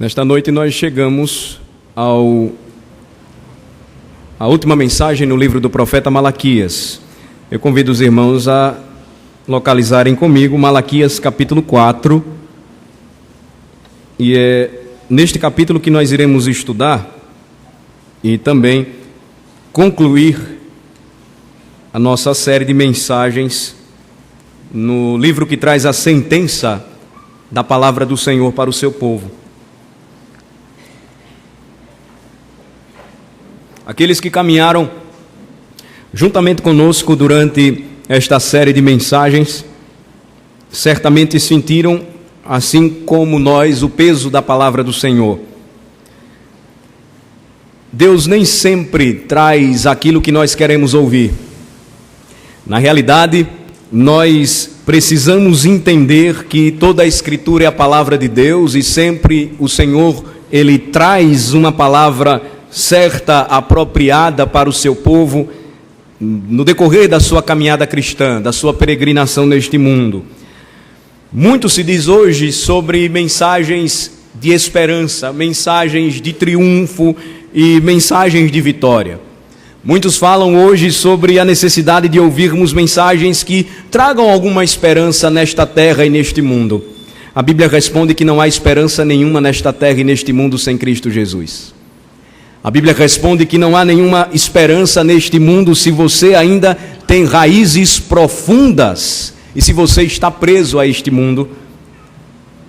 Nesta noite nós chegamos à última mensagem no livro do profeta Malaquias. Eu convido os irmãos a localizarem comigo Malaquias capítulo 4. E é neste capítulo que nós iremos estudar e também concluir a nossa série de mensagens no livro que traz a sentença da palavra do Senhor para o seu povo. Aqueles que caminharam juntamente conosco durante esta série de mensagens, certamente sentiram, assim como nós, o peso da palavra do Senhor. Deus nem sempre traz aquilo que nós queremos ouvir. Na realidade, nós precisamos entender que toda a Escritura é a palavra de Deus e sempre o Senhor, Ele traz uma palavra certa, apropriada para o seu povo no decorrer da sua caminhada cristã, da sua peregrinação neste mundo. Muito se diz hoje sobre mensagens de esperança, mensagens de triunfo e mensagens de vitória. Muitos falam hoje sobre a necessidade de ouvirmos mensagens que tragam alguma esperança nesta terra e neste mundo. A Bíblia responde que não há esperança nenhuma nesta terra e neste mundo sem Cristo Jesus. A Bíblia responde que não há nenhuma esperança neste mundo se você ainda tem raízes profundas e se você está preso a este mundo.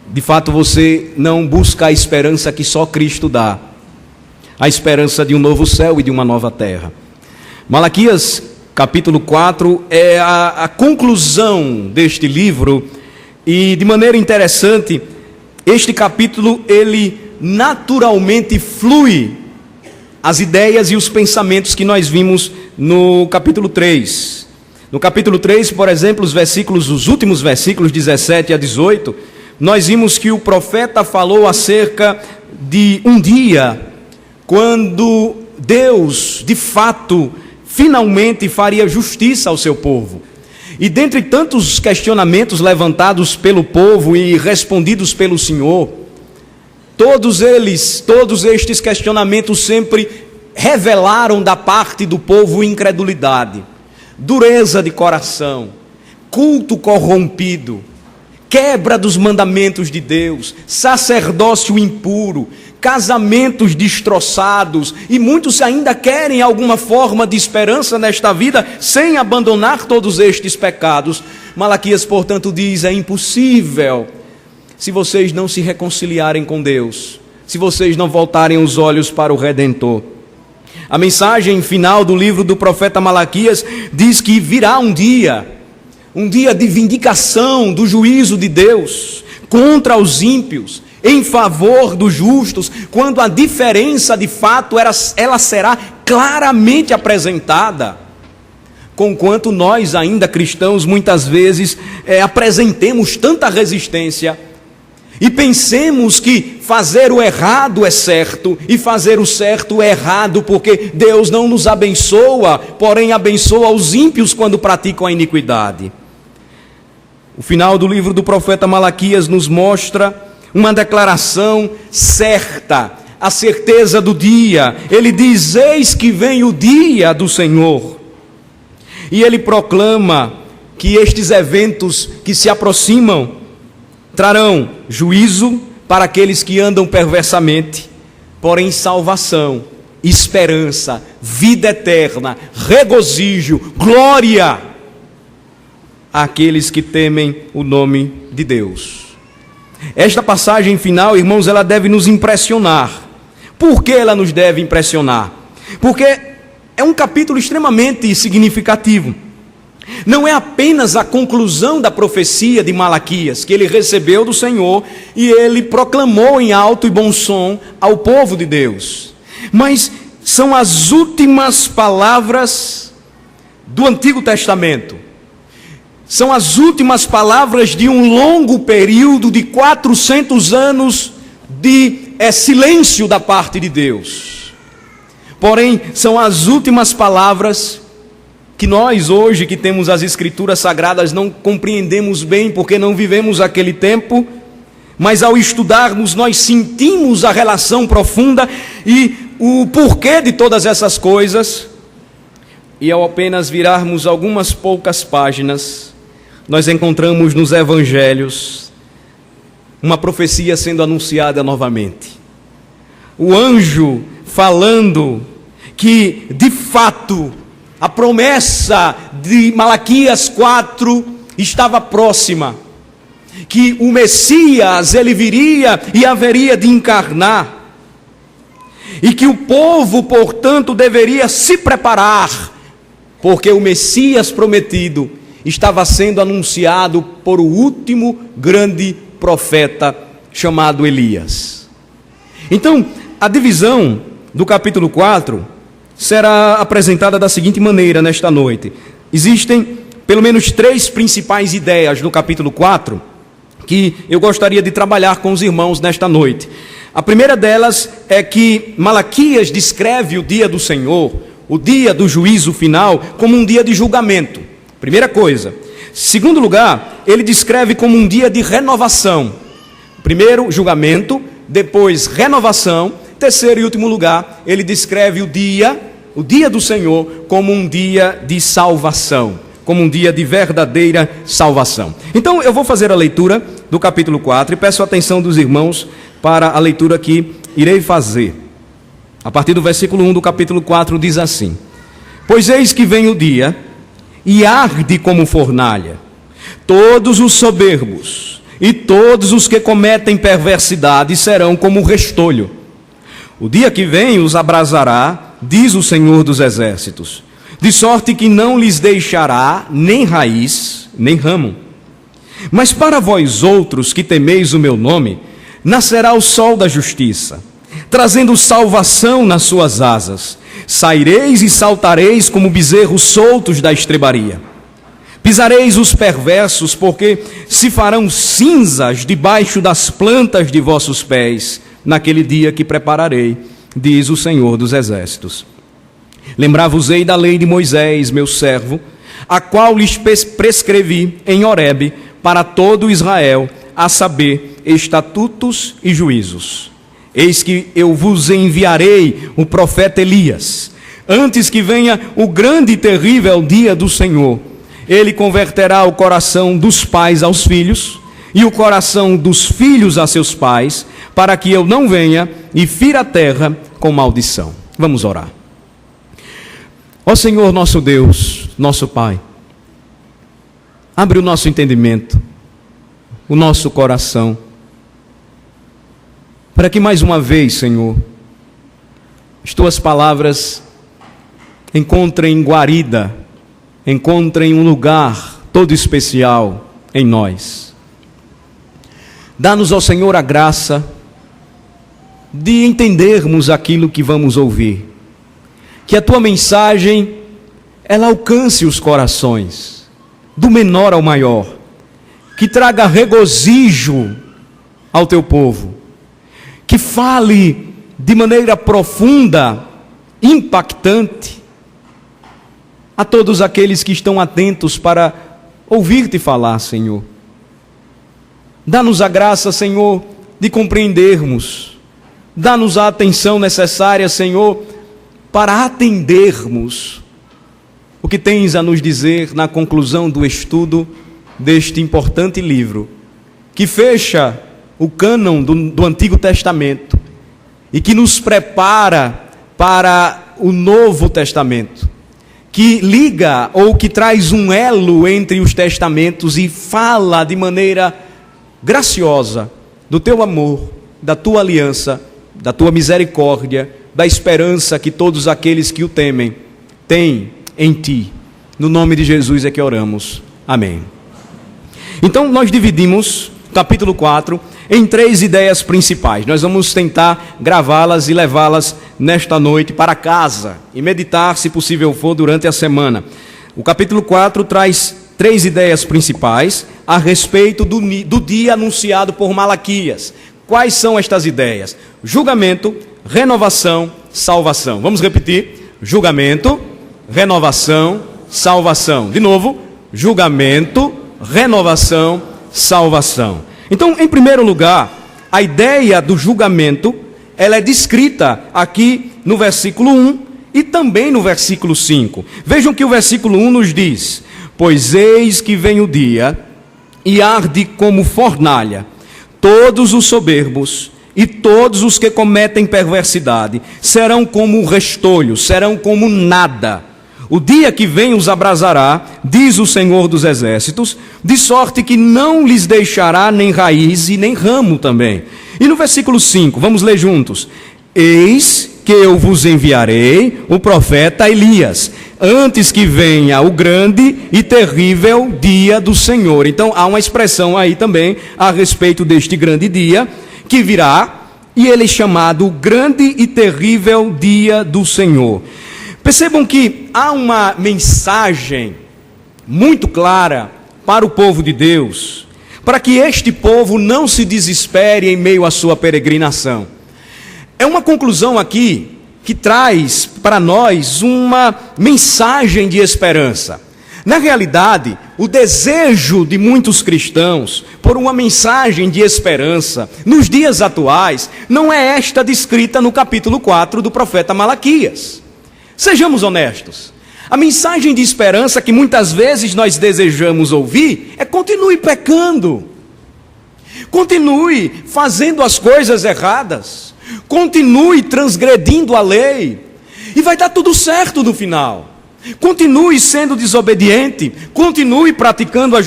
De fato, você não busca a esperança que só Cristo dá, a esperança de um novo céu e de uma nova terra. Malaquias capítulo 4 é a conclusão deste livro e, de maneira interessante, este capítulo ele naturalmente flui as ideias e os pensamentos que nós vimos no capítulo 3. No capítulo 3, por exemplo, os últimos versículos 17 a 18, nós vimos que o profeta falou acerca de um dia quando Deus, de fato, finalmente faria justiça ao seu povo. E dentre tantos questionamentos levantados pelo povo e respondidos pelo Senhor, todos estes questionamentos sempre revelaram da parte do povo incredulidade, dureza de coração, culto corrompido, quebra dos mandamentos de Deus, sacerdócio impuro, casamentos destroçados, e muitos ainda querem alguma forma de esperança nesta vida sem abandonar todos estes pecados. Malaquias, portanto, diz: é impossível se vocês não se reconciliarem com Deus, se vocês não voltarem os olhos para o Redentor. A mensagem final do livro do profeta Malaquias diz que virá um dia de vindicação do juízo de Deus contra os ímpios, em favor dos justos, quando a diferença de fato ela será claramente apresentada. Conquanto nós ainda cristãos muitas vezes apresentemos tanta resistência e pensemos que fazer o errado é certo e fazer o certo é errado, porque Deus não nos abençoa, porém abençoa os ímpios quando praticam a iniquidade. O final do livro do profeta Malaquias nos mostra uma declaração certa, a certeza do dia. Ele diz: eis que vem o dia do Senhor. E ele proclama que estes eventos que se aproximam trarão juízo para aqueles que andam perversamente, porém salvação, esperança, vida eterna, regozijo, glória àqueles que temem o nome de Deus. Esta passagem final, irmãos, ela deve nos impressionar. Por que ela nos deve impressionar? Porque é um capítulo extremamente significativo. Não é apenas a conclusão da profecia de Malaquias, que ele recebeu do Senhor e ele proclamou em alto e bom som ao povo de Deus, mas são as últimas palavras do Antigo Testamento. São as últimas palavras de um longo período de 400 anos de silêncio da parte de Deus. Porém, são as últimas palavras que nós hoje, que temos as Escrituras Sagradas, não compreendemos bem, porque não vivemos aquele tempo, mas ao estudarmos nós sentimos a relação profunda e o porquê de todas essas coisas. E ao apenas virarmos algumas poucas páginas, nós encontramos nos evangelhos uma profecia sendo anunciada novamente. O anjo falando que, de fato, a promessa de Malaquias 4 estava próxima, que o Messias, ele viria e haveria de encarnar, e que o povo, portanto, deveria se preparar, porque o Messias prometido estava sendo anunciado por o último grande profeta chamado Elias. Então, a divisão do capítulo 4 será apresentada da seguinte maneira nesta noite. Existem pelo menos 3 principais ideias no capítulo 4 que eu gostaria de trabalhar com os irmãos nesta noite. A primeira delas é que Malaquias descreve o dia do Senhor, o dia do juízo final, como um dia de julgamento. Primeira coisa. Segundo lugar, ele descreve como um dia de renovação. Primeiro, julgamento, depois renovação. Terceiro e último lugar, ele descreve o dia do Senhor como um dia de salvação, como um dia de verdadeira salvação. Então eu vou fazer a leitura do capítulo 4 e peço a atenção dos irmãos para a leitura que irei fazer. A partir do versículo 1 do capítulo 4 diz assim: Pois eis que vem o dia, e arde como fornalha, todos os soberbos e todos os que cometem perversidade serão como restolho. O dia que vem os abrasará, diz o Senhor dos Exércitos, de sorte que não lhes deixará nem raiz, nem ramo. Mas para vós outros que temeis o meu nome, nascerá o sol da justiça, trazendo salvação nas suas asas. Saireis e saltareis como bezerros soltos da estrebaria. Pisareis os perversos, porque se farão cinzas debaixo das plantas de vossos pés, naquele dia que prepararei, diz o Senhor dos Exércitos. Lembrar-vos-ei da lei de Moisés, meu servo, a qual lhes prescrevi em Horebe para todo Israel, a saber, estatutos e juízos. Eis que eu vos enviarei o profeta Elias, antes que venha o grande e terrível dia do Senhor. Ele converterá o coração dos pais aos filhos, e o coração dos filhos a seus pais, para que eu não venha e fira a terra com maldição. Vamos orar. Ó Senhor nosso Deus, nosso Pai, abre o nosso entendimento, o nosso coração, para que mais uma vez, Senhor, as Tuas palavras encontrem guarida, encontrem um lugar todo especial em nós. Dá-nos, ó Senhor, a graça de entendermos aquilo que vamos ouvir. Que a Tua mensagem, ela alcance os corações, do menor ao maior. Que traga regozijo ao Teu povo. Que fale de maneira profunda, impactante, a todos aqueles que estão atentos para ouvir-Te falar, Senhor. Dá-nos a graça, Senhor, de compreendermos. Dá-nos a atenção necessária, Senhor, para atendermos o que tens a nos dizer na conclusão do estudo deste importante livro, que fecha o cânon do Antigo Testamento e que nos prepara para o Novo Testamento, que liga ou que traz um elo entre os testamentos e fala de maneira graciosa do Teu amor, da Tua aliança, da Tua misericórdia, da esperança que todos aqueles que o temem têm em Ti. No nome de Jesus é que oramos. Amém. Então nós dividimos o capítulo 4 em 3 ideias principais. Nós vamos tentar gravá-las e levá-las nesta noite para casa e meditar, se possível for, durante a semana. O capítulo 4 traz 3 ideias principais a respeito do dia anunciado por Malaquias. Quais são estas ideias? Julgamento, renovação, salvação. Vamos repetir: julgamento, renovação, salvação. De novo: julgamento, renovação, salvação. Então, em primeiro lugar, a ideia do julgamento, ela é descrita aqui no versículo 1 e também no versículo 5. Vejam que o versículo 1 nos diz: pois eis que vem o dia, e arde como fornalha, todos os soberbos e todos os que cometem perversidade serão como restolho, serão como nada. O dia que vem os abrasará, diz o Senhor dos Exércitos, de sorte que não lhes deixará nem raiz e nem ramo também. E no versículo 5, vamos ler juntos: eis que eu vos enviarei o profeta Elias, antes que venha o grande e terrível dia do Senhor. Então há uma expressão aí também a respeito deste grande dia que virá, e ele é chamado grande e terrível dia do Senhor. Percebam que há uma mensagem muito clara para o povo de Deus, para que este povo não se desespere em meio à sua peregrinação. É uma conclusão aqui que traz para nós uma mensagem de esperança. Na realidade, o desejo de muitos cristãos por uma mensagem de esperança nos dias atuais não é esta descrita no capítulo 4 do profeta Malaquias. Sejamos honestos. A mensagem de esperança que muitas vezes nós desejamos ouvir é: continue pecando, continue fazendo as coisas erradas, continue transgredindo a lei, e vai dar tudo certo no final. Continue sendo desobediente, continue praticando a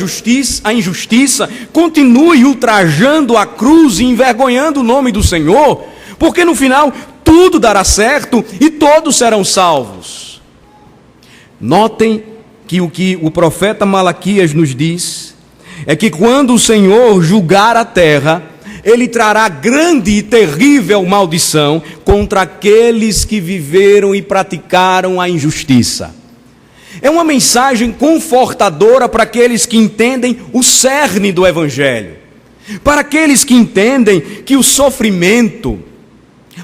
injustiça, continue ultrajando a cruz e envergonhando o nome do Senhor, porque no final tudo dará certo e todos serão salvos. Notem que o profeta Malaquias nos diz é que quando o Senhor julgar a terra, ele trará grande e terrível maldição contra aqueles que viveram e praticaram a injustiça. É uma mensagem confortadora para aqueles que entendem o cerne do Evangelho, para aqueles que entendem que o sofrimento,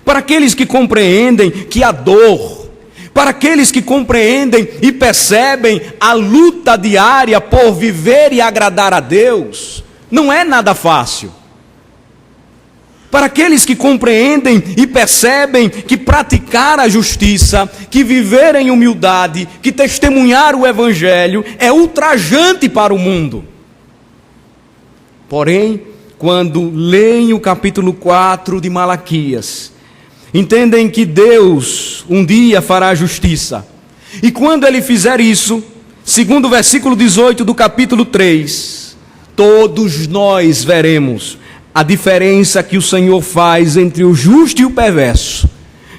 para aqueles que compreendem que a dor, para aqueles que compreendem e percebem a luta diária por viver e agradar a Deus, não é nada fácil. Para aqueles que compreendem e percebem que praticar a justiça, que viver em humildade, que testemunhar o Evangelho é ultrajante para o mundo. Porém, quando leem o capítulo 4 de Malaquias, entendem que Deus um dia fará justiça. E quando Ele fizer isso, segundo o versículo 18 do capítulo 3, todos nós veremos a diferença que o Senhor faz entre o justo e o perverso,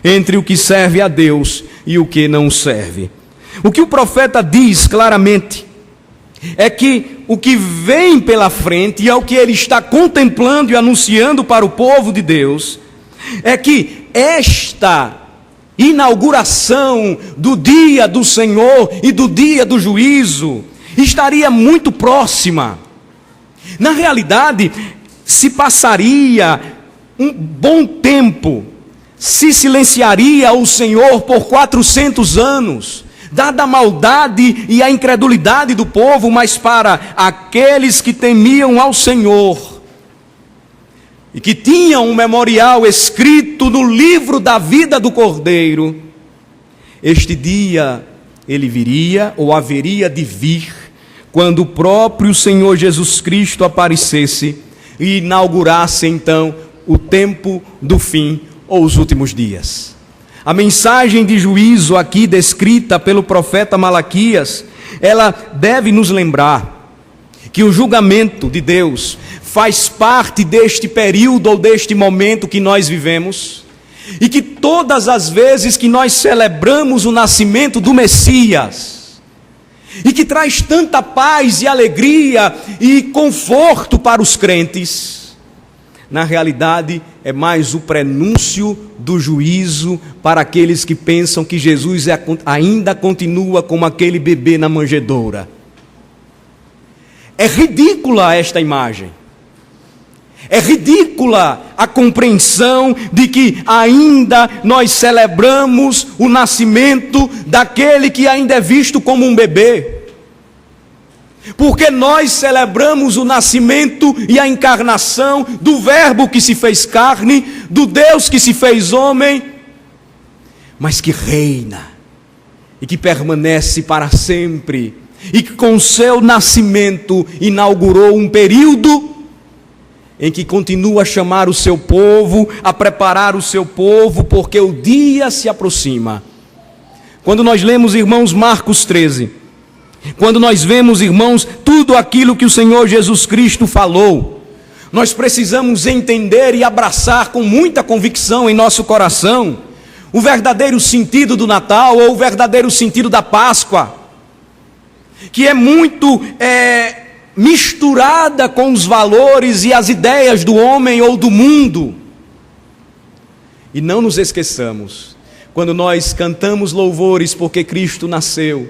entre o que serve a Deus e o que não serve. O que o profeta diz claramente é que o que vem pela frente, e é o que ele está contemplando e anunciando para o povo de Deus, é que esta inauguração do dia do Senhor e do dia do juízo estaria muito próxima. Na realidade, se passaria um bom tempo, se silenciaria o Senhor por 400 anos, dada a maldade e a incredulidade do povo, mas para aqueles que temiam ao Senhor e que tinham um memorial escrito no livro da vida do Cordeiro, este dia ele viria, ou haveria de vir, quando o próprio Senhor Jesus Cristo aparecesse e inaugurasse então o tempo do fim ou os últimos dias. A mensagem de juízo aqui descrita pelo profeta Malaquias, ela deve nos lembrar que o julgamento de Deus faz parte deste período ou deste momento que nós vivemos, e que todas as vezes que nós celebramos o nascimento do Messias, e que traz tanta paz e alegria e conforto para os crentes, na realidade é mais o prenúncio do juízo para aqueles que pensam que Jesus ainda continua como aquele bebê na manjedoura. É ridícula esta imagem. É ridícula a compreensão de que ainda nós celebramos o nascimento daquele que ainda é visto como um bebê. Porque nós celebramos o nascimento e a encarnação do Verbo que se fez carne, do Deus que se fez homem, mas que reina e que permanece para sempre, e que com seu nascimento inaugurou um período em que continua a chamar o seu povo, a preparar o seu povo, porque o dia se aproxima. Quando nós lemos, irmãos, Marcos 13, quando nós vemos, irmãos, tudo aquilo que o Senhor Jesus Cristo falou, nós precisamos entender e abraçar com muita convicção em nosso coração o verdadeiro sentido do Natal, ou o verdadeiro sentido da Páscoa, que é muito misturada com os valores e as ideias do homem ou do mundo. E não nos esqueçamos, quando nós cantamos louvores porque Cristo nasceu,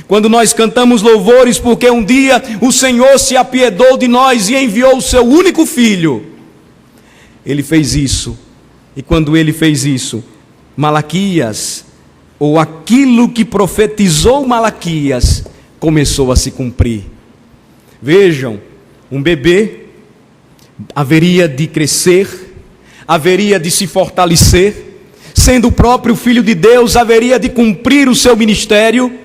quando nós cantamos louvores porque um dia o Senhor se apiedou de nós e enviou o seu único Filho, Ele fez isso. E quando Ele fez isso, Malaquias, ou aquilo que profetizou Malaquias, começou a se cumprir. Vejam, um bebê haveria de crescer, haveria de se fortalecer, sendo o próprio Filho de Deus, haveria de cumprir o seu ministério,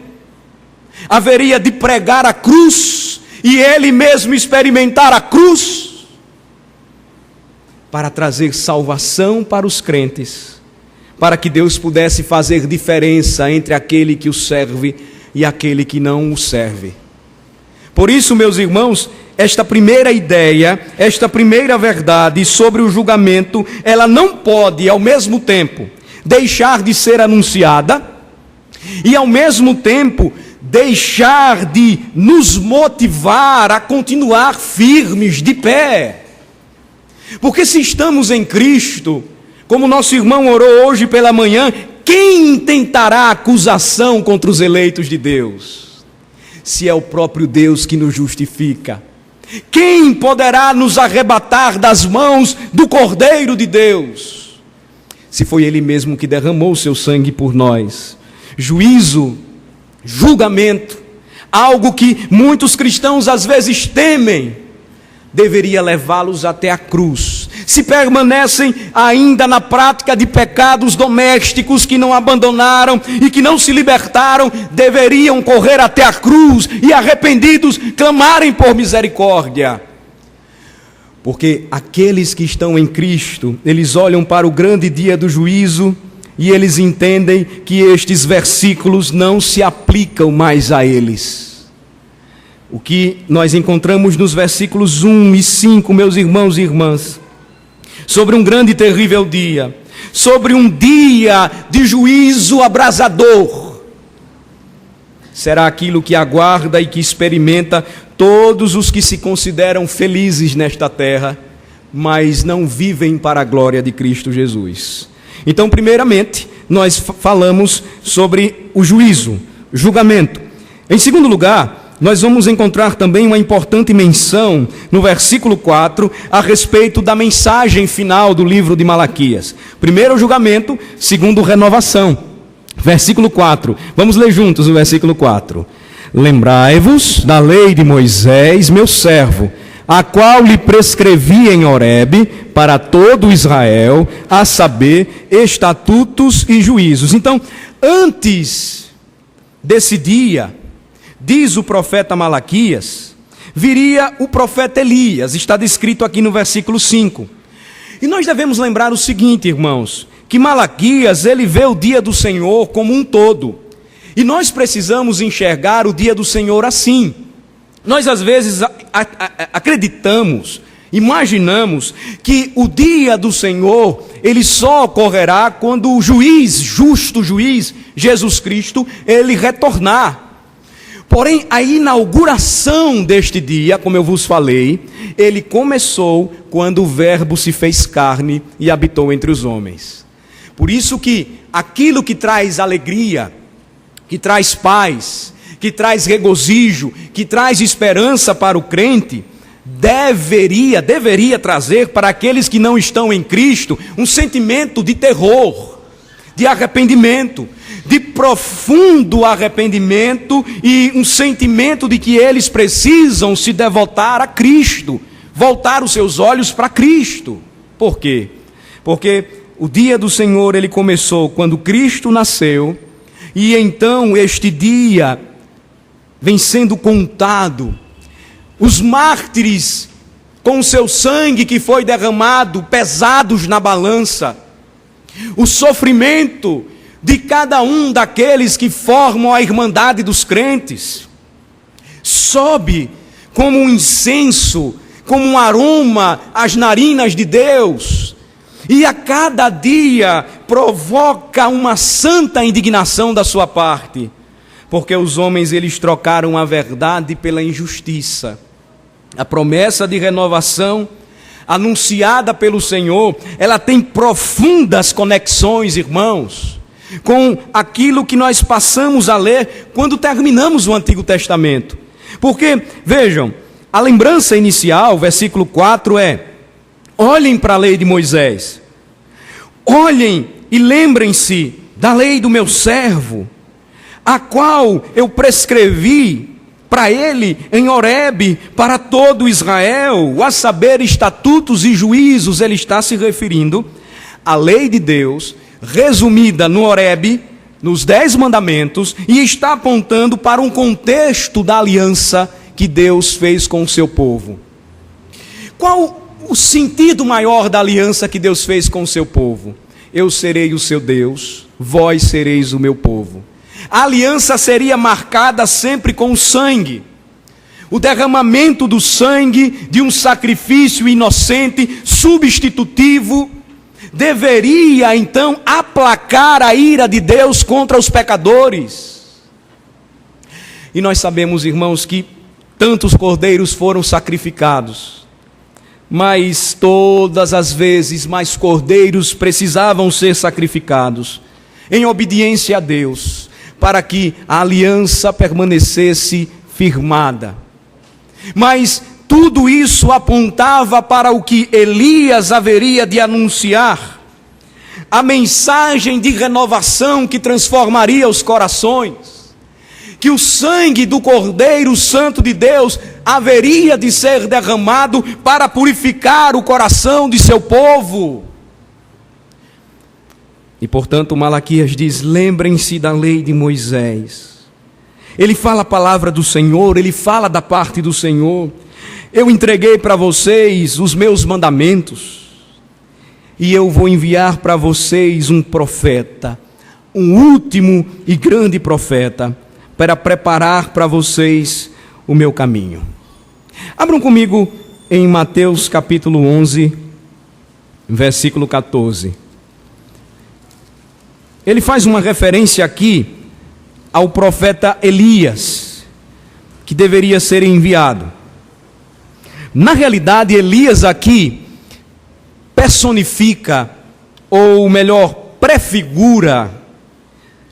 haveria de pregar a cruz, e ele mesmo experimentar a cruz, para trazer salvação para os crentes, para que Deus pudesse fazer diferença entre aquele que o serve e aquele que não o serve. Por isso, meus irmãos, esta primeira ideia, esta primeira verdade sobre o julgamento, ela não pode, ao mesmo tempo, deixar de ser anunciada e, ao mesmo tempo, deixar de nos motivar a continuar firmes, de pé. Porque se estamos em Cristo, como nosso irmão orou hoje pela manhã, quem intentará acusação contra os eleitos de Deus? Se é o próprio Deus que nos justifica. Quem poderá nos arrebatar das mãos do Cordeiro de Deus? Se foi Ele mesmo que derramou o seu sangue por nós. Juízo, julgamento, algo que muitos cristãos às vezes temem, deveria levá-los até a cruz. Se permanecem ainda na prática de pecados domésticos que não abandonaram e que não se libertaram, deveriam correr até a cruz e, arrependidos, clamarem por misericórdia. Porque aqueles que estão em Cristo, eles olham para o grande dia do juízo e eles entendem que estes versículos não se aplicam mais a eles. O que nós encontramos nos versículos 1 e 5, meus irmãos e irmãs, sobre um grande e terrível dia, sobre um dia de juízo abrasador, será aquilo que aguarda e que experimenta todos os que se consideram felizes nesta terra, mas não vivem para a glória de Cristo Jesus. Então, primeiramente, nós falamos sobre o juízo, julgamento. Em segundo lugar, nós vamos encontrar também uma importante menção no versículo 4 a respeito da mensagem final do livro de Malaquias. Primeiro o julgamento, segundo renovação. Versículo 4, vamos ler juntos o versículo 4. Lembrai-vos da lei de Moisés, meu servo, a qual lhe prescrevi em Horebe para todo Israel, a saber, estatutos e juízos. Então, antes desse dia, diz o profeta Malaquias, viria o profeta Elias, está descrito aqui no versículo 5. E nós devemos lembrar o seguinte, irmãos, que Malaquias, ele vê o dia do Senhor como um todo. E nós precisamos enxergar o dia do Senhor assim. Nós às vezes acreditamos, imaginamos que o dia do Senhor, ele só ocorrerá quando o juiz, justo juiz, Jesus Cristo, ele retornar. Porém, a inauguração deste dia, como eu vos falei, ele começou quando o Verbo se fez carne e habitou entre os homens. Por isso que aquilo que traz alegria, que traz paz, que traz regozijo, que traz esperança para o crente, deveria trazer para aqueles que não estão em Cristo um sentimento de terror, de arrependimento, de profundo arrependimento e um sentimento de que eles precisam se devotar a Cristo, voltar os seus olhos para Cristo. Por quê? Porque o dia do Senhor ele começou quando Cristo nasceu, e então este dia vem sendo contado. Os mártires, com o seu sangue que foi derramado, pesados na balança. O sofrimento de cada um daqueles que formam a irmandade dos crentes sobe como um incenso, como um aroma às narinas de Deus, e a cada dia provoca uma santa indignação da sua parte, porque os homens eles trocaram a verdade pela injustiça. A promessa de renovação anunciada pelo Senhor, ela tem profundas conexões, irmãos, com aquilo que nós passamos a ler quando terminamos o Antigo Testamento. Porque, vejam, a lembrança inicial, versículo 4 é: olhem para a lei de Moisés, olhem e lembrem-se da lei do meu servo, a qual eu prescrevi para ele em Horebe, para todo Israel, a saber, estatutos e juízos. Ele está se referindo à lei de Deus, resumida no Horebe, nos 10 mandamentos, e está apontando para um contexto da aliança que Deus fez com o seu povo. Qual o sentido maior da aliança que Deus fez com o seu povo? Eu serei o seu Deus, vós sereis o meu povo. A aliança seria marcada sempre com o sangue. O derramamento do sangue de um sacrifício inocente, substitutivo, deveria então aplacar a ira de Deus contra os pecadores. E nós sabemos, irmãos, que tantos cordeiros foram sacrificados, mas todas as vezes mais cordeiros precisavam ser sacrificados em obediência a Deus, para que a aliança permanecesse firmada. Mas tudo isso apontava para o que Elias haveria de anunciar, a mensagem de renovação que transformaria os corações, que o sangue do Cordeiro Santo de Deus haveria de ser derramado para purificar o coração de seu povo. E portanto Malaquias diz: lembrem-se da lei de Moisés. Ele fala a palavra do Senhor, ele fala da parte do Senhor. Eu entreguei para vocês os meus mandamentos, e eu vou enviar para vocês um profeta, um último e grande profeta, para preparar para vocês o meu caminho. Abram comigo em Mateus capítulo 11, versículo 14. Ele faz uma referência aqui ao profeta Elias, que deveria ser enviado. Na realidade, Elias aqui personifica, ou melhor, prefigura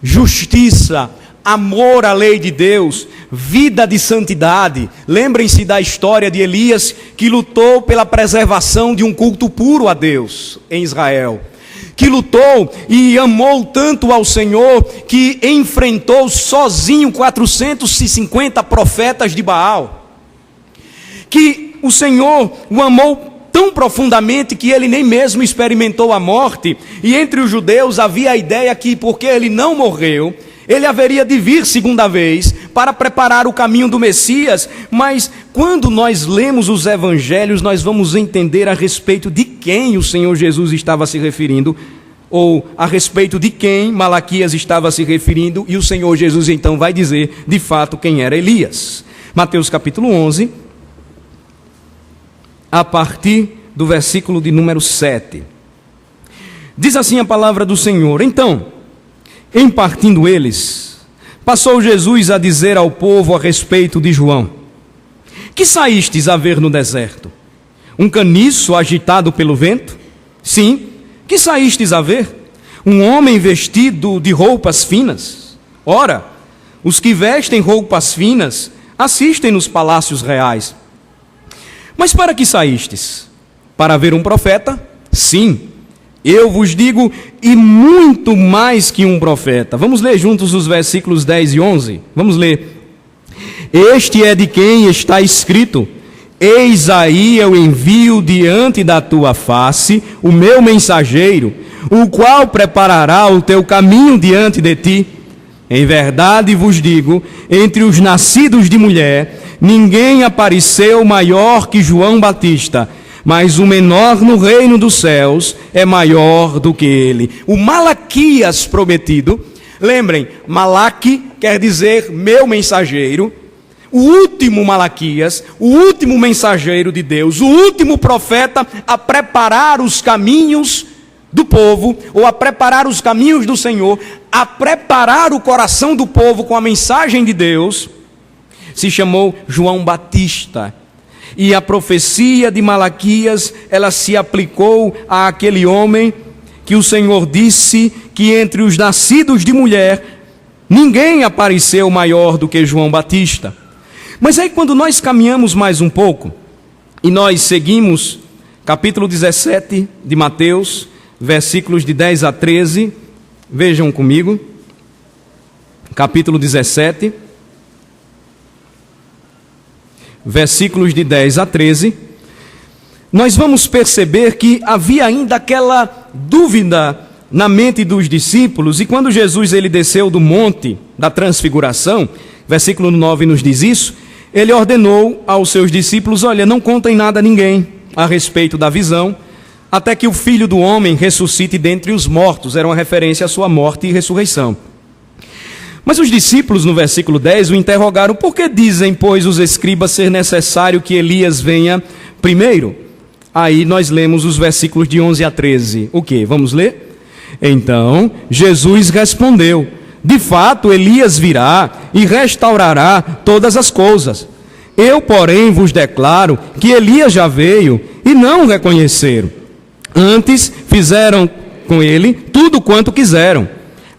justiça, amor à lei de Deus, vida de santidade. Lembrem-se da história de Elias, que lutou pela preservação de um culto puro a Deus em Israel, que lutou e amou tanto ao Senhor, que enfrentou sozinho 450 profetas de Baal, que o Senhor o amou tão profundamente que ele nem mesmo experimentou a morte. E entre os judeus havia a ideia que, porque ele não morreu, ele haveria de vir segunda vez para preparar o caminho do Messias. Mas quando nós lemos os evangelhos, nós vamos entender a respeito de quem o Senhor Jesus estava se referindo, ou a respeito de quem Malaquias estava se referindo, e o Senhor Jesus então vai dizer de fato quem era Elias. Mateus capítulo 11, a partir do versículo de número 7. Diz assim a palavra do Senhor: então, em partindo eles, passou Jesus a dizer ao povo a respeito de João: que saístes a ver no deserto? Um caniço agitado pelo vento? Sim, que saístes a ver? Um homem vestido de roupas finas? Ora, os que vestem roupas finas assistem nos palácios reais. Mas para que saístes? Para ver um profeta? Sim, Eu vos digo, e muito mais que um profeta. Vamos ler juntos os versículos 10 e 11. Vamos ler. Este é de quem está escrito: eis aí eu envio diante da tua face o meu mensageiro, o qual preparará o teu caminho diante de ti. Em verdade vos digo, entre os nascidos de mulher, ninguém apareceu maior que João Batista, mas o menor no reino dos céus é maior do que ele. O Malaquias prometido, lembrem, Malaque quer dizer meu mensageiro. O último Malaquias, o último mensageiro de Deus, o último profeta a preparar os caminhos do povo, ou a preparar os caminhos do Senhor, a preparar o coração do povo com a mensagem de Deus, se chamou João Batista. E a profecia de Malaquias, ela se aplicou àquele homem que o Senhor disse que entre os nascidos de mulher, ninguém apareceu maior do que João Batista. Mas aí quando nós caminhamos mais um pouco, e nós seguimos capítulo 17 de Mateus, versículos de 10 a 13, vejam comigo, capítulo 17, versículos de 10 a 13, nós vamos perceber que havia ainda aquela dúvida na mente dos discípulos, e quando Jesus ele desceu do monte da transfiguração, versículo 9 nos diz isso, ele ordenou aos seus discípulos: olha, não contem nada a ninguém a respeito da visão, até que o Filho do Homem ressuscite dentre os mortos. Era uma referência à sua morte e ressurreição. Mas os discípulos, no versículo 10, o interrogaram: por que dizem, pois, os escribas ser necessário que Elias venha primeiro? Aí nós lemos os versículos de 11 a 13. O quê? Vamos ler? Então, Jesus respondeu: de fato, Elias virá e restaurará todas as coisas. Eu, porém, vos declaro que Elias já veio e não o reconheceram. Antes fizeram com ele tudo quanto quiseram.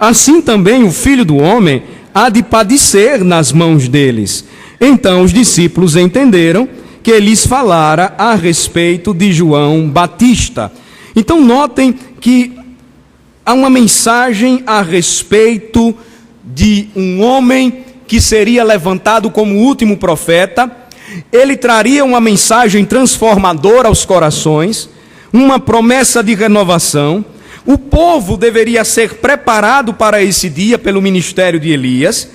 Assim também o Filho do Homem há de padecer nas mãos deles. Então os discípulos entenderam que ele lhes falara a respeito de João Batista. Então notem que há uma mensagem a respeito de um homem que seria levantado como o último profeta. Ele traria uma mensagem transformadora aos corações, uma promessa de renovação. O povo deveria ser preparado para esse dia pelo ministério de Elias,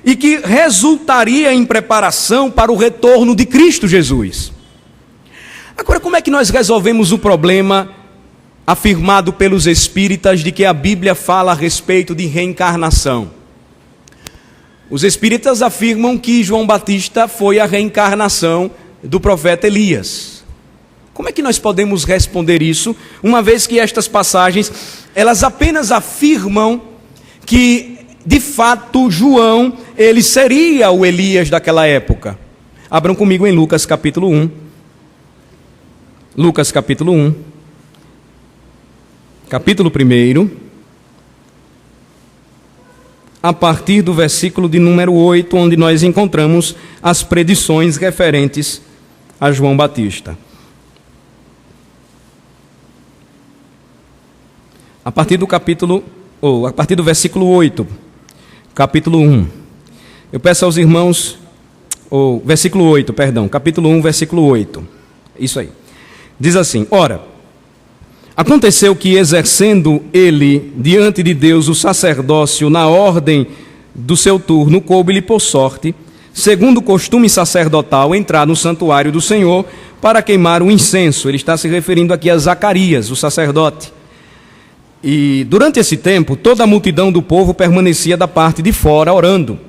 e que resultaria em preparação para o retorno de Cristo Jesus. Agora, como é que nós resolvemos o problema afirmado pelos espíritas de que a Bíblia fala a respeito de reencarnação? Os espíritas afirmam que João Batista foi a reencarnação do profeta Elias. Como é que nós podemos responder isso, uma vez que estas passagens, elas apenas afirmam que, de fato, João, ele seria o Elias daquela época? Abram comigo em Lucas capítulo 1. Lucas capítulo 1. Capítulo 1. A partir do versículo de número 8, onde nós encontramos as predições referentes a João Batista. A partir do versículo 8, capítulo 1. Eu peço aos irmãos, versículo 8, perdão, capítulo 1, versículo 8. Isso aí. Diz assim: ora, aconteceu que, exercendo ele diante de Deus o sacerdócio na ordem do seu turno, coube-lhe por sorte, segundo o costume sacerdotal, entrar no santuário do Senhor para queimar o incenso. Ele está se referindo aqui a Zacarias, o sacerdote. E durante esse tempo, toda a multidão do povo permanecia da parte de fora, orando.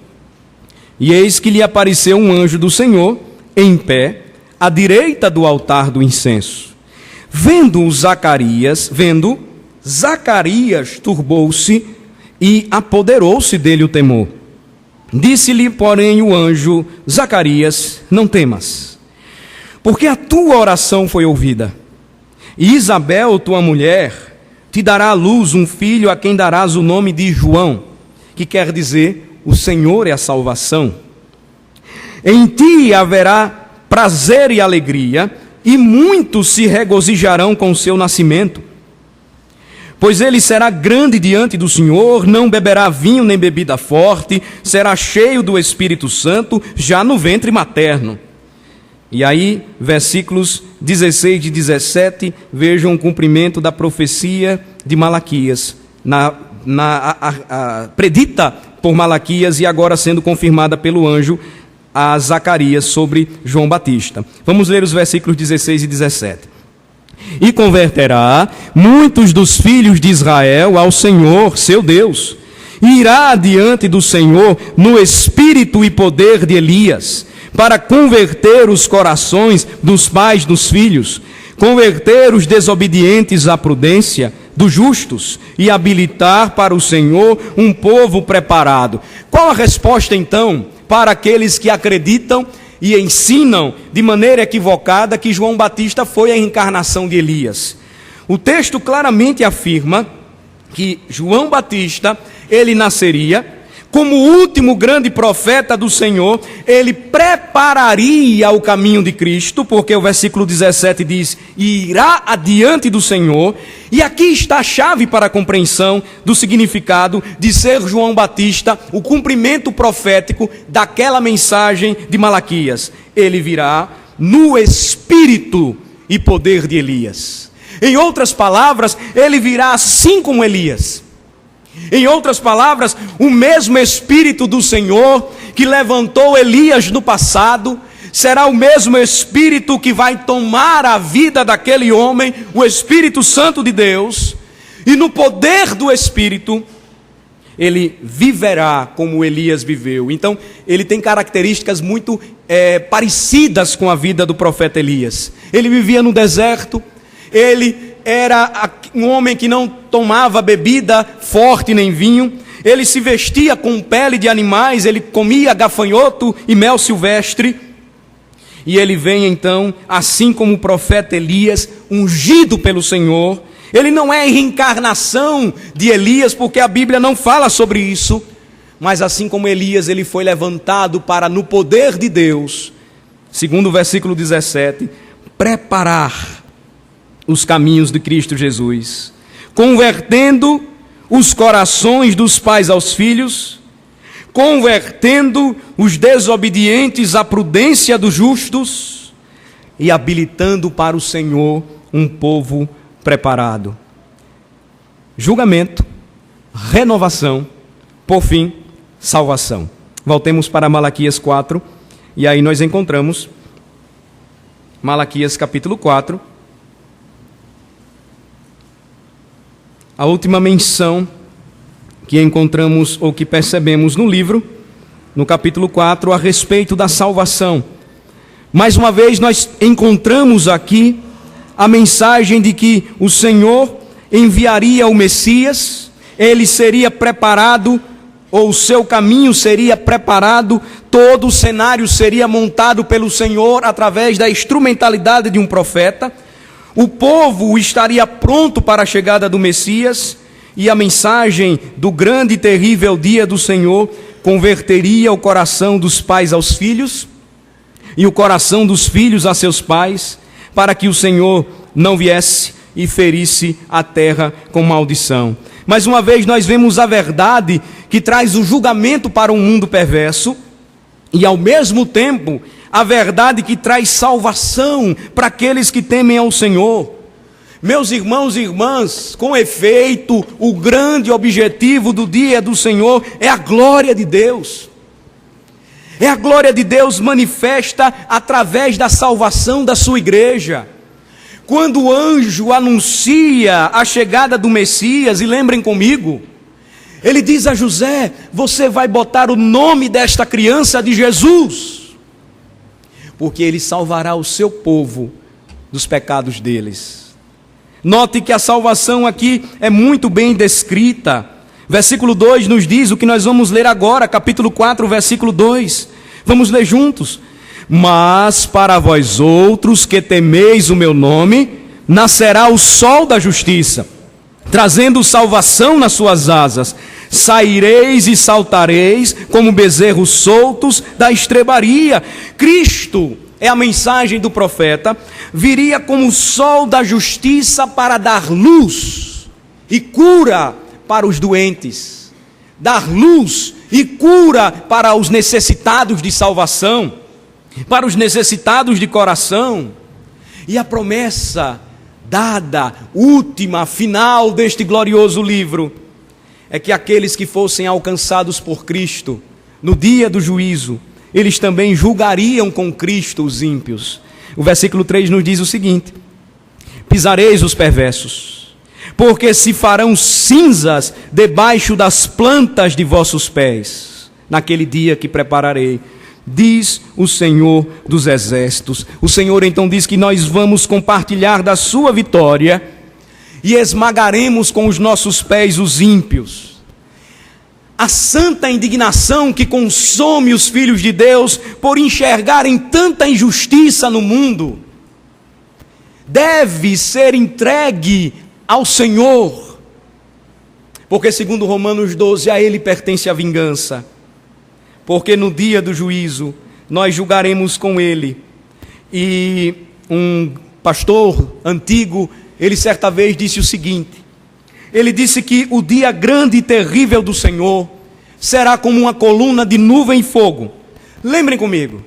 E eis que lhe apareceu um anjo do Senhor, em pé, à direita do altar do incenso. Vendo Zacarias, turbou-se e apoderou-se dele o temor. Disse-lhe, porém, o anjo: Zacarias, não temas, porque a tua oração foi ouvida. E Isabel, tua mulher, te dará à luz um filho, a quem darás o nome de João, que quer dizer: o Senhor é a salvação. Em ti haverá prazer e alegria, e muitos se regozijarão com o seu nascimento. Pois ele será grande diante do Senhor, não beberá vinho nem bebida forte, será cheio do Espírito Santo, já no ventre materno. E aí, versículos 16 e 17, vejam o cumprimento da profecia de Malaquias, predita por Malaquias e agora sendo confirmada pelo anjo a Zacarias sobre João Batista. Vamos ler os versículos 16 e 17. E converterá muitos dos filhos de Israel ao Senhor, seu Deus, e irá diante do Senhor no espírito e poder de Elias, para converter os corações dos pais dos filhos, converter os desobedientes à prudência dos justos e habilitar para o Senhor um povo preparado. Qual a resposta então para aqueles que acreditam e ensinam de maneira equivocada que João Batista foi a encarnação de Elias? O texto claramente afirma que João Batista, ele nasceria como o último grande profeta do Senhor, ele prepararia o caminho de Cristo, porque o versículo 17 diz, irá adiante do Senhor, e aqui está a chave para a compreensão do significado de ser João Batista, o cumprimento profético daquela mensagem de Malaquias. Ele virá no espírito e poder de Elias. Em outras palavras, ele virá assim como Elias. Em outras palavras, o mesmo Espírito do Senhor que levantou Elias no passado, será o mesmo Espírito que vai tomar a vida daquele homem, o Espírito Santo de Deus, e no poder do Espírito, ele viverá como Elias viveu. Então, ele tem características muito parecidas com a vida do profeta Elias. Ele vivia no deserto, ele era um homem que não tomava bebida forte nem vinho, ele se vestia com pele de animais, ele comia gafanhoto e mel silvestre, e ele vem então, assim como o profeta Elias, ungido pelo Senhor. Ele não é a reencarnação de Elias, porque a Bíblia não fala sobre isso, mas assim como Elias, ele foi levantado para, no poder de Deus, segundo o versículo 17, preparar os caminhos de Cristo Jesus, convertendo os corações dos pais aos filhos, convertendo os desobedientes à prudência dos justos e habilitando para o Senhor um povo preparado. Julgamento, renovação, por fim, salvação. Voltemos para Malaquias 4, e aí nós encontramos Malaquias capítulo 4, a última menção que encontramos ou que percebemos no livro, no capítulo 4, a respeito da salvação. Mais uma vez nós encontramos aqui a mensagem de que o Senhor enviaria o Messias, ele seria preparado, ou o seu caminho seria preparado, todo o cenário seria montado pelo Senhor através da instrumentalidade de um profeta. O povo estaria pronto para a chegada do Messias, e a mensagem do grande e terrível dia do Senhor converteria o coração dos pais aos filhos, e o coração dos filhos a seus pais, para que o Senhor não viesse e ferisse a terra com maldição. Mais uma vez nós vemos a verdade que traz o julgamento para um mundo perverso, e ao mesmo tempo a verdade que traz salvação para aqueles que temem ao Senhor. Meus irmãos e irmãs, com efeito, o grande objetivo do dia do Senhor é a glória de Deus. É a glória de Deus manifesta através da salvação da sua igreja. Quando o anjo anuncia a chegada do Messias, e lembrem comigo, ele diz a José: você vai botar o nome desta criança de Jesus, porque ele salvará o seu povo dos pecados deles. Note que a salvação aqui é muito bem descrita. Versículo 2 nos diz o que nós vamos ler agora, capítulo 4, versículo 2. Vamos ler juntos. Mas para vós outros que temeis o meu nome, nascerá o sol da justiça, trazendo salvação nas suas asas. Saireis e saltareis como bezerros soltos da estrebaria. Cristo, é a mensagem do profeta, viria como o sol da justiça para dar luz e cura para os doentes, dar luz e cura para os necessitados de salvação, para os necessitados de coração. E a promessa dada, última, final deste glorioso livro, é que aqueles que fossem alcançados por Cristo, no dia do juízo, eles também julgariam com Cristo os ímpios. O versículo 3 nos diz o seguinte: pisareis os perversos, porque se farão cinzas debaixo das plantas de vossos pés, naquele dia que prepararei, diz o Senhor dos Exércitos. O Senhor então diz que nós vamos compartilhar da sua vitória e esmagaremos com os nossos pés os ímpios. A santa indignação que consome os filhos de Deus por enxergarem tanta injustiça no mundo deve ser entregue ao Senhor, porque segundo Romanos 12, a Ele pertence a vingança, porque no dia do juízo nós julgaremos com Ele. E um pastor antigo, ele certa vez disse o seguinte, ele disse que o dia grande e terrível do Senhor será como uma coluna de nuvem e fogo. Lembrem comigo,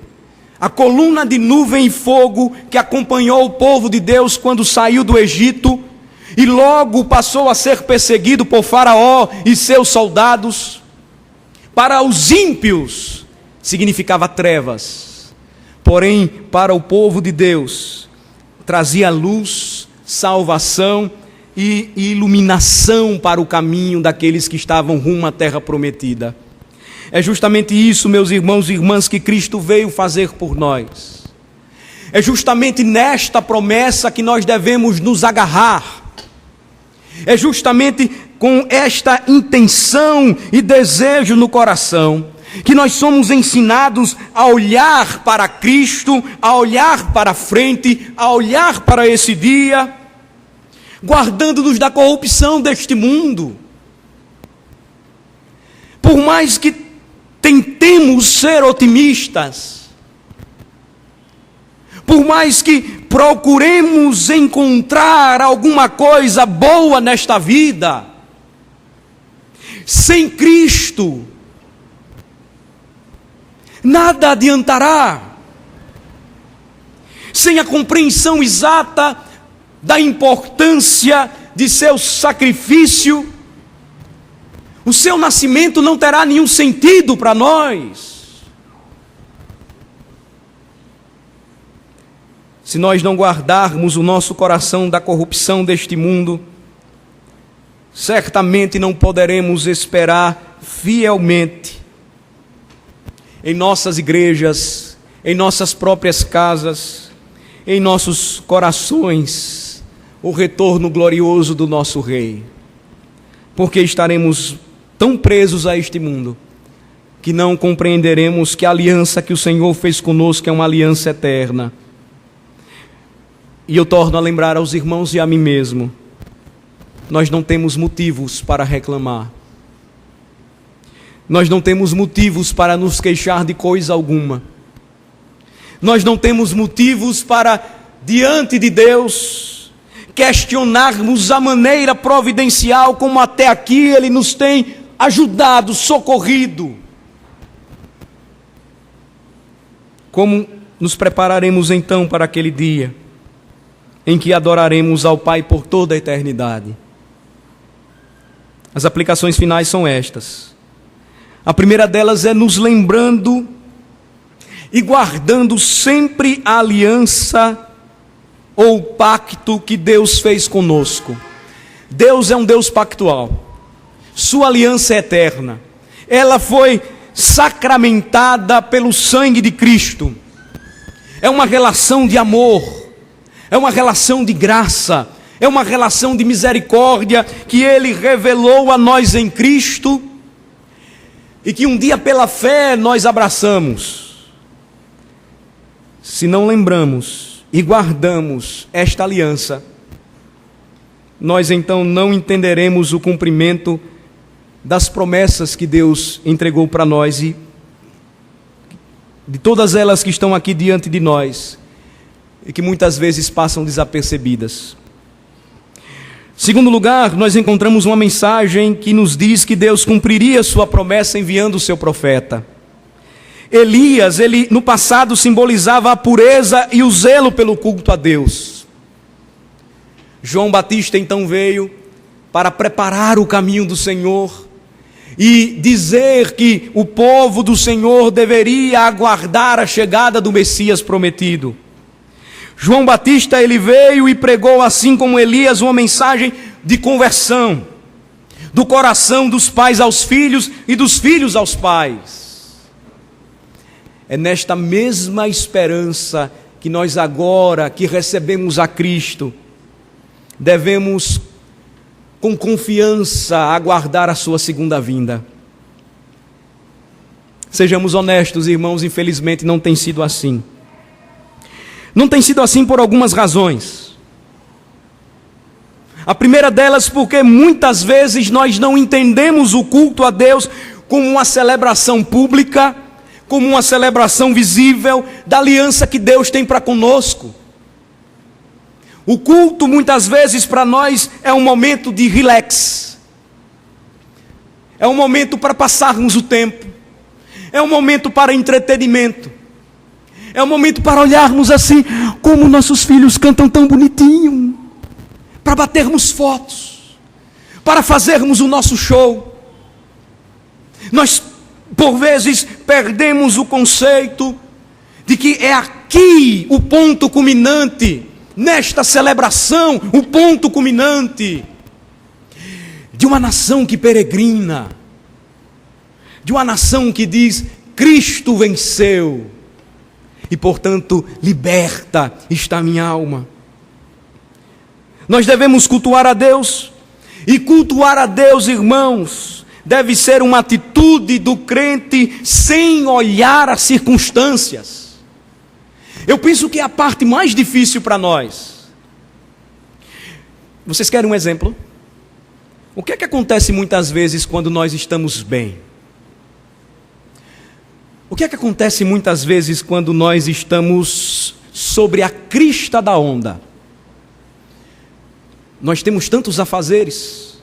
a coluna de nuvem e fogo que acompanhou o povo de Deus quando saiu do Egito e logo passou a ser perseguido por Faraó e seus soldados. Para os ímpios significava trevas, porém para o povo de Deus trazia luz, salvação e iluminação para o caminho daqueles que estavam rumo à terra prometida. É justamente isso, meus irmãos e irmãs, que Cristo veio fazer por nós. É justamente nesta promessa que nós devemos nos agarrar. É justamente com esta intenção e desejo no coração que nós somos ensinados a olhar para Cristo, a olhar para frente, a olhar para esse dia, guardando-nos da corrupção deste mundo. Por mais que tentemos ser otimistas, por mais que procuremos encontrar alguma coisa boa nesta vida, sem Cristo, nada adiantará. Sem a compreensão exata da importância de seu sacrifício, o seu nascimento não terá nenhum sentido para nós. Se nós não guardarmos o nosso coração da corrupção deste mundo, certamente não poderemos esperar fielmente em nossas igrejas, em nossas próprias casas, em nossos corações, o retorno glorioso do nosso Rei. Porque estaremos tão presos a este mundo, que não compreenderemos que a aliança que o Senhor fez conosco é uma aliança eterna. E eu torno a lembrar aos irmãos e a mim mesmo, nós não temos motivos para reclamar. Nós não temos motivos para nos queixar de coisa alguma. Nós não temos motivos para, diante de Deus, questionarmos a maneira providencial como até aqui Ele nos tem ajudado, socorrido. Como nos prepararemos então para aquele dia em que adoraremos ao Pai por toda a eternidade? As aplicações finais são estas. A primeira delas é nos lembrando e guardando sempre a aliança ou o pacto que Deus fez conosco. Deus é um Deus pactual. Sua aliança é eterna. Ela foi sacramentada pelo sangue de Cristo. É uma relação de amor, é uma relação de graça, é uma relação de misericórdia que Ele revelou a nós em Cristo e que um dia pela fé nós abraçamos. Se não lembramos e guardamos esta aliança, nós então não entenderemos o cumprimento das promessas que Deus entregou para nós e de todas elas que estão aqui diante de nós e que muitas vezes passam desapercebidas. Segundo lugar, nós encontramos uma mensagem que nos diz que Deus cumpriria sua promessa enviando o seu profeta. Elias, ele no passado simbolizava a pureza e o zelo pelo culto a Deus. João Batista então veio para preparar o caminho do Senhor e dizer que o povo do Senhor deveria aguardar a chegada do Messias prometido. João Batista, ele veio e pregou, assim como Elias, uma mensagem de conversão, do coração dos pais aos filhos e dos filhos aos pais. É nesta mesma esperança que nós agora, que recebemos a Cristo, devemos com confiança aguardar a sua segunda vinda. Sejamos honestos, irmãos, infelizmente não tem sido assim. Não tem sido assim por algumas razões. A primeira delas, porque muitas vezes nós não entendemos o culto a Deus como uma celebração pública, como uma celebração visível da aliança que Deus tem para conosco. O culto muitas vezes para nós é um momento de relax, é um momento para passarmos o tempo, é um momento para entretenimento, é um momento para olharmos assim, como nossos filhos cantam tão bonitinho, para batermos fotos, para fazermos o nosso show. Nós, por vezes, perdemos o conceito de que é aqui o ponto culminante, nesta celebração, o ponto culminante de uma nação que peregrina, de uma nação que diz: Cristo venceu, e portanto liberta está a minha alma. Nós devemos cultuar a Deus, e cultuar a Deus, irmãos, deve ser uma atitude do crente sem olhar as circunstâncias. Eu penso que é a parte mais difícil para nós. Vocês querem um exemplo? O que é que acontece muitas vezes quando nós estamos bem? O que é que acontece muitas vezes quando nós estamos sobre a crista da onda? Nós temos tantos afazeres,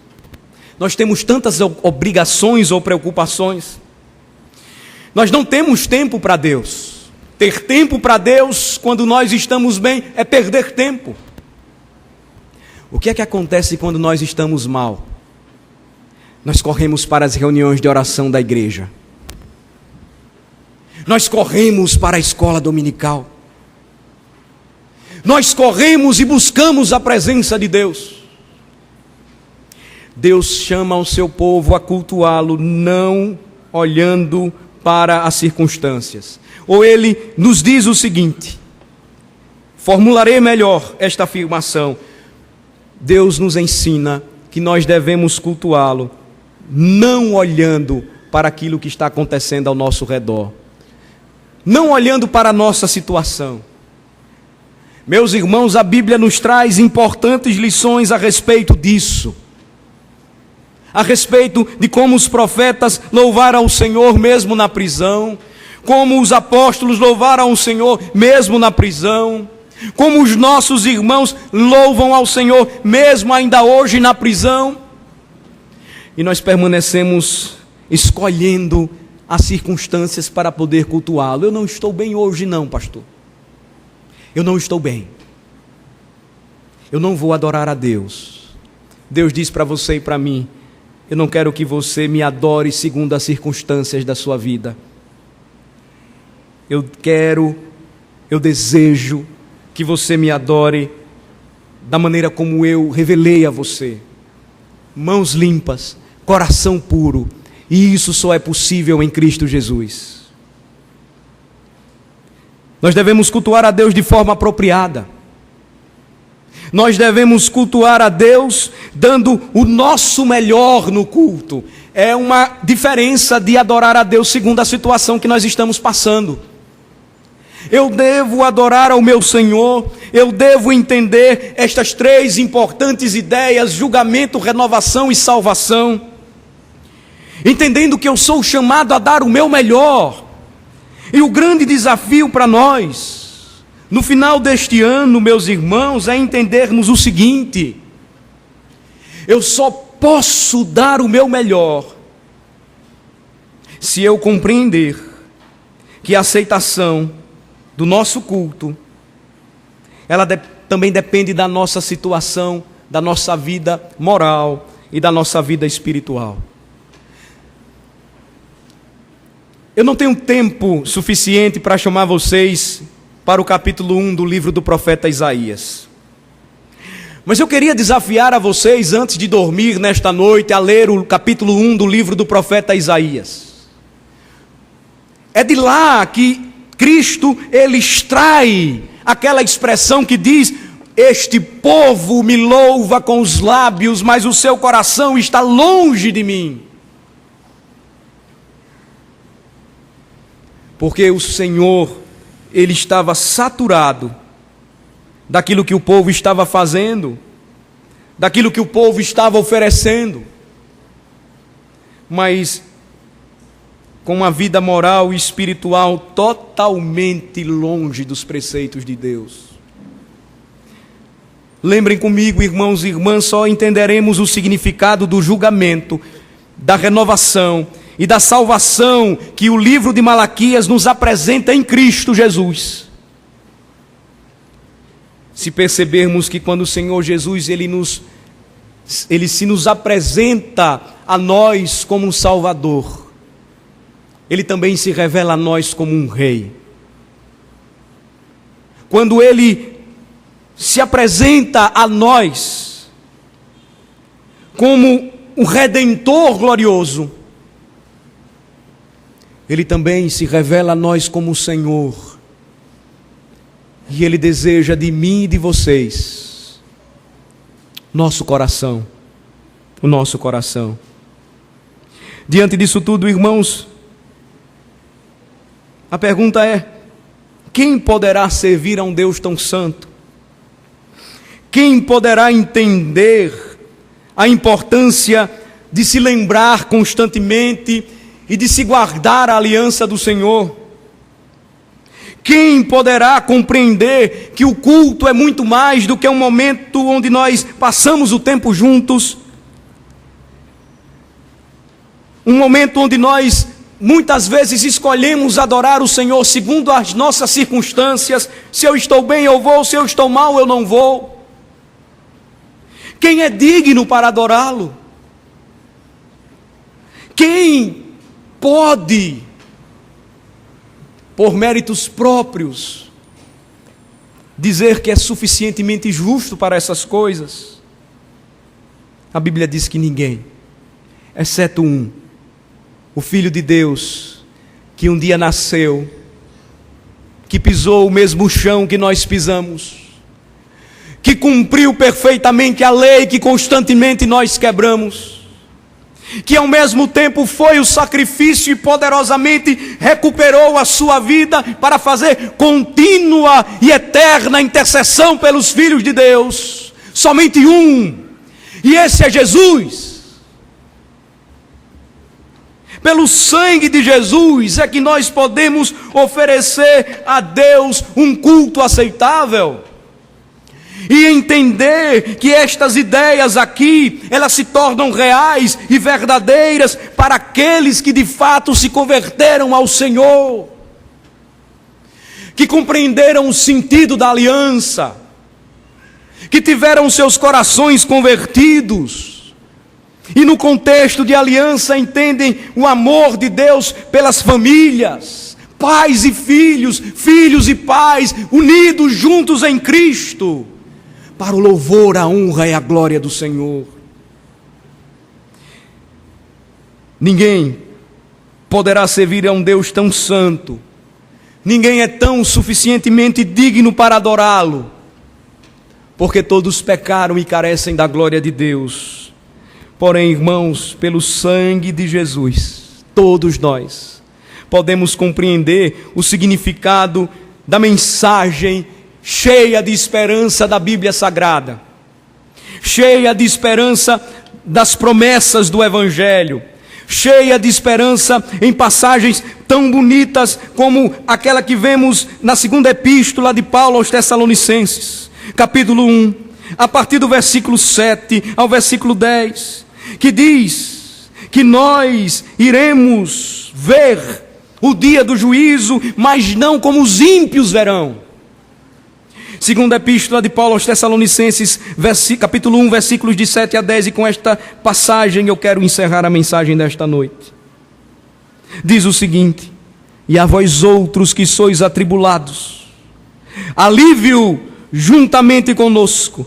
nós temos tantas obrigações ou preocupações, nós não temos tempo para Deus. Ter tempo para Deus quando nós estamos bem é perder tempo. O que é que acontece quando nós estamos mal? Nós corremos para as reuniões de oração da igreja. Nós corremos para a escola dominical. Nós corremos e buscamos a presença de Deus. Deus chama o seu povo a cultuá-lo, não olhando para as circunstâncias. Ou ele nos diz o seguinte, formularei melhor esta afirmação: Deus nos ensina que nós devemos cultuá-lo, não olhando para aquilo que está acontecendo ao nosso redor, não olhando para a nossa situação. Meus irmãos, a Bíblia nos traz importantes lições a respeito disso. A respeito de como os profetas louvaram o Senhor mesmo na prisão, como os apóstolos louvaram o Senhor mesmo na prisão, como os nossos irmãos louvam ao Senhor mesmo ainda hoje na prisão. E nós permanecemos escolhendo as circunstâncias para poder cultuá-lo. Eu não estou bem hoje não, pastor. Eu não estou bem. Eu não vou adorar a Deus. Deus diz para você e para mim: eu não quero que você me adore segundo as circunstâncias da sua vida. Eu desejo que você me adore da maneira como eu revelei a você. Mãos limpas, coração puro. E isso só é possível em Cristo Jesus. Nós devemos cultuar a Deus de forma apropriada. Nós devemos cultuar a Deus dando o nosso melhor no culto. É uma diferença de adorar a Deus segundo a situação que nós estamos passando. Eu devo adorar ao meu Senhor, eu devo entender estas três importantes ideias: julgamento, renovação e salvação, entendendo que eu sou chamado a dar o meu melhor. E o grande desafio para nós, no final deste ano, meus irmãos, é entendermos o seguinte: Eu só posso dar o meu melhor se eu compreender que a aceitação do nosso culto, ela também depende da nossa situação, da nossa vida moral e da nossa vida espiritual. Eu não tenho tempo suficiente para chamar vocês para o capítulo 1 do livro do profeta Isaías. Mas eu queria desafiar a vocês, antes de dormir nesta noite, a ler o capítulo 1 do livro do profeta Isaías. É de lá que Cristo, ele extrai aquela expressão que diz: este povo me louva com os lábios, mas o seu coração está longe de mim. Porque o Senhor, ele estava saturado daquilo que o povo estava fazendo, daquilo que o povo estava oferecendo, mas com uma vida moral e espiritual totalmente longe dos preceitos de Deus. Lembrem comigo, irmãos e irmãs, só entenderemos o significado do julgamento, da renovação e da salvação que o livro de Malaquias nos apresenta em Cristo Jesus. Se percebermos que quando o Senhor Jesus ele se nos apresenta a nós como um Salvador, ele também se revela a nós como um Rei. Quando ele se apresenta a nós como um Redentor glorioso, ele também se revela a nós como o Senhor. E ele deseja de mim e de vocês nosso coração, o nosso coração. Diante disso tudo, irmãos, a pergunta é: quem poderá servir a um Deus tão santo? Quem poderá entender a importância de se lembrar constantemente e de se guardar a aliança do Senhor? Quem poderá compreender que o culto é muito mais do que um momento onde nós passamos o tempo juntos? Um momento onde nós muitas vezes escolhemos adorar o Senhor segundo as nossas circunstâncias. Se eu estou bem, eu vou. Se eu estou mal, eu não vou. Quem é digno para adorá-lo? Quem pode, por méritos próprios, dizer que é suficientemente justo para essas coisas? A Bíblia diz que ninguém, exceto um, o Filho de Deus, que um dia nasceu, que pisou o mesmo chão que nós pisamos, que cumpriu perfeitamente a lei que constantemente nós quebramos, que ao mesmo tempo foi o sacrifício e poderosamente recuperou a sua vida para fazer contínua e eterna intercessão pelos filhos de Deus. Somente um, e esse é Jesus. Pelo sangue de Jesus é que nós podemos oferecer a Deus um culto aceitável. E entender que estas ideias aqui, elas se tornam reais e verdadeiras para aqueles que de fato se converteram ao Senhor, que compreenderam o sentido da aliança, que tiveram seus corações convertidos, e no contexto de aliança entendem o amor de Deus pelas famílias, pais e filhos, filhos e pais, unidos juntos em Cristo, para o louvor, a honra e a glória do Senhor. Ninguém poderá servir a um Deus tão santo, ninguém é tão suficientemente digno para adorá-lo, porque todos pecaram e carecem da glória de Deus. Porém, irmãos, pelo sangue de Jesus, todos nós podemos compreender o significado da mensagem cheia de esperança da Bíblia Sagrada, cheia de esperança das promessas do Evangelho, cheia de esperança em passagens tão bonitas como aquela que vemos na segunda epístola de Paulo aos Tessalonicenses, capítulo 1, a partir do versículo 7 ao versículo 10, que diz que nós iremos ver o dia do juízo, mas não como os ímpios verão. Segunda epístola de Paulo aos Tessalonicenses, capítulo 1, versículos de 7 a 10, e com esta passagem eu quero encerrar a mensagem desta noite. Diz o seguinte: e a vós outros que sois atribulados, alívio juntamente conosco,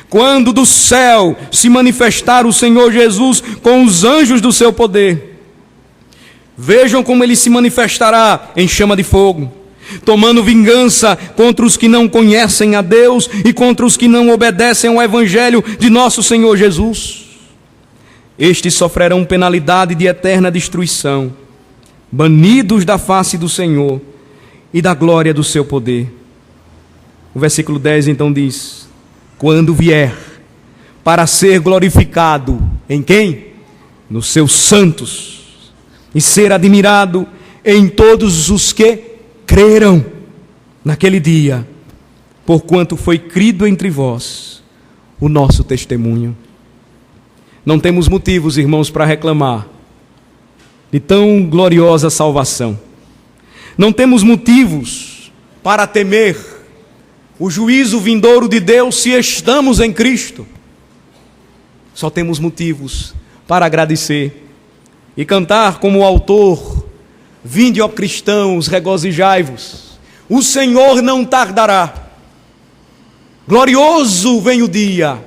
quando do céu se manifestar o Senhor Jesus com os anjos do seu poder. Vejam como ele se manifestará em chama de fogo, tomando vingança contra os que não conhecem a Deus e contra os que não obedecem ao evangelho de nosso Senhor Jesus. Estes sofrerão penalidade de eterna destruição, banidos da face do Senhor e da glória do seu poder. O versículo 10 então diz: quando vier para ser glorificado em quem? Nos seus santos, e ser admirado em todos os que creram naquele dia, porquanto foi crido entre vós o nosso testemunho. Não temos motivos, irmãos, para reclamar de tão gloriosa salvação. Não temos motivos para temer o juízo vindouro de Deus se estamos em Cristo. Só temos motivos para agradecer e cantar como o autor: vinde, ó cristãos, regozijai-vos, o Senhor não tardará, glorioso vem o dia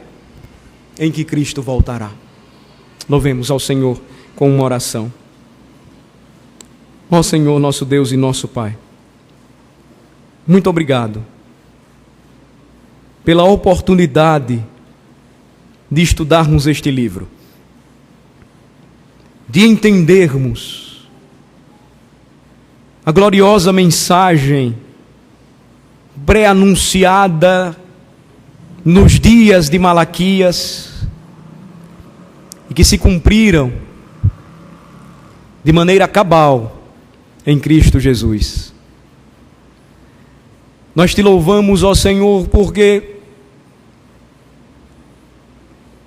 em que Cristo voltará. Louvemos ao Senhor com uma oração. Ó Senhor, nosso Deus e nosso Pai, muito obrigado pela oportunidade de estudarmos este livro, de entendermos a gloriosa mensagem pré-anunciada nos dias de Malaquias e que se cumpriram de maneira cabal em Cristo Jesus. Nós te louvamos, ó Senhor, porque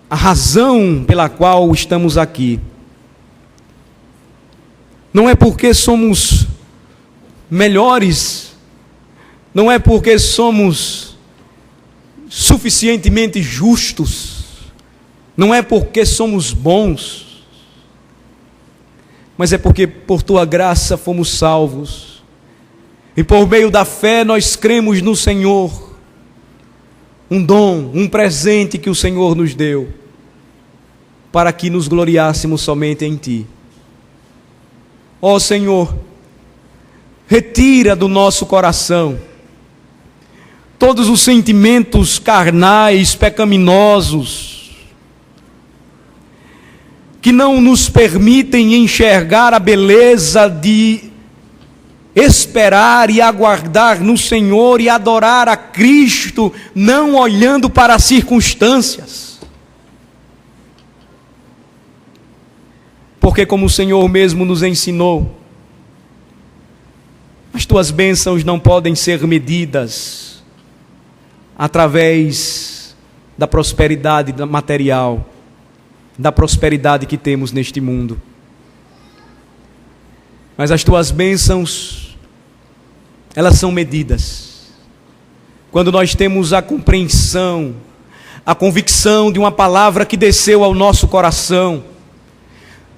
a razão pela qual estamos aqui não é porque somos melhores, não é porque somos suficientemente justos, não é porque somos bons, mas é porque por tua graça fomos salvos, e por meio da fé nós cremos no Senhor, um dom, um presente que o Senhor nos deu, para que nos gloriássemos somente em Ti. Ó Senhor, retira do nosso coração todos os sentimentos carnais, pecaminosos, que não nos permitem enxergar a beleza de esperar e aguardar no Senhor e adorar a Cristo, não olhando para as circunstâncias. Porque, como o Senhor mesmo nos ensinou, as tuas bênçãos não podem ser medidas através da prosperidade material, da prosperidade que temos neste mundo. Mas as tuas bênçãos, elas são medidas quando nós temos a compreensão, a convicção de uma palavra que desceu ao nosso coração,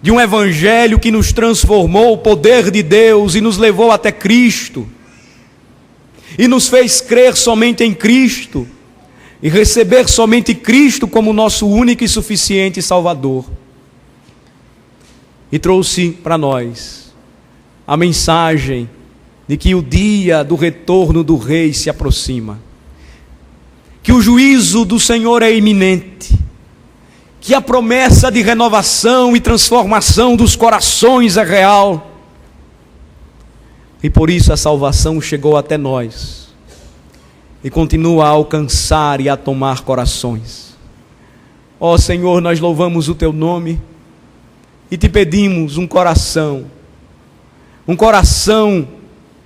de um evangelho que nos transformou, o poder de Deus, e nos levou até Cristo, e nos fez crer somente em Cristo, e receber somente Cristo como nosso único e suficiente Salvador. E trouxe para nós a mensagem de que o dia do retorno do Rei se aproxima, que o juízo do Senhor é iminente, que a promessa de renovação e transformação dos corações é real, e por isso a salvação chegou até nós, e continua a alcançar e a tomar corações. Ó Senhor, nós louvamos o Teu nome, e te pedimos um coração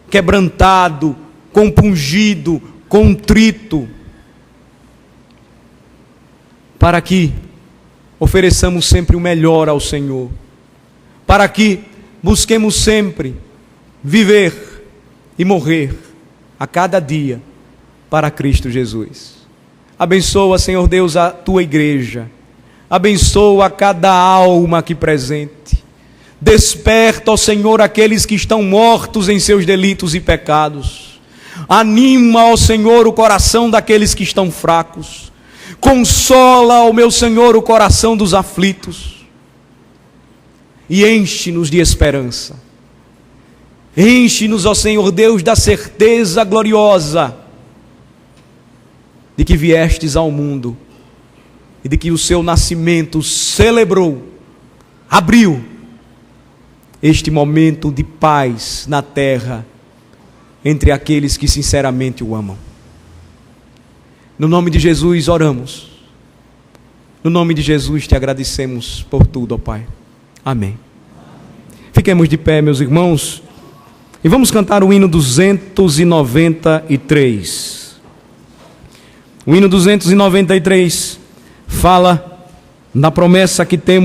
quebrantado, compungido, contrito, para que ofereçamos sempre o melhor ao Senhor, para que busquemos sempre viver e morrer a cada dia para Cristo Jesus. Abençoa, Senhor Deus, a tua igreja, abençoa cada alma aqui presente, desperta, ó Senhor, aqueles que estão mortos em seus delitos e pecados, anima, ó Senhor, o coração daqueles que estão fracos, consola, ó meu Senhor, o coração dos aflitos, e enche-nos de esperança, enche-nos, ó Senhor Deus, da certeza gloriosa de que viestes ao mundo e de que o seu nascimento celebrou, abriu este momento de paz na terra entre aqueles que sinceramente o amam. No nome de Jesus oramos, no nome de Jesus te agradecemos por tudo, ó Pai. Amém. Fiquemos de pé, meus irmãos, e vamos cantar o hino 293. O hino 293 fala da promessa que temos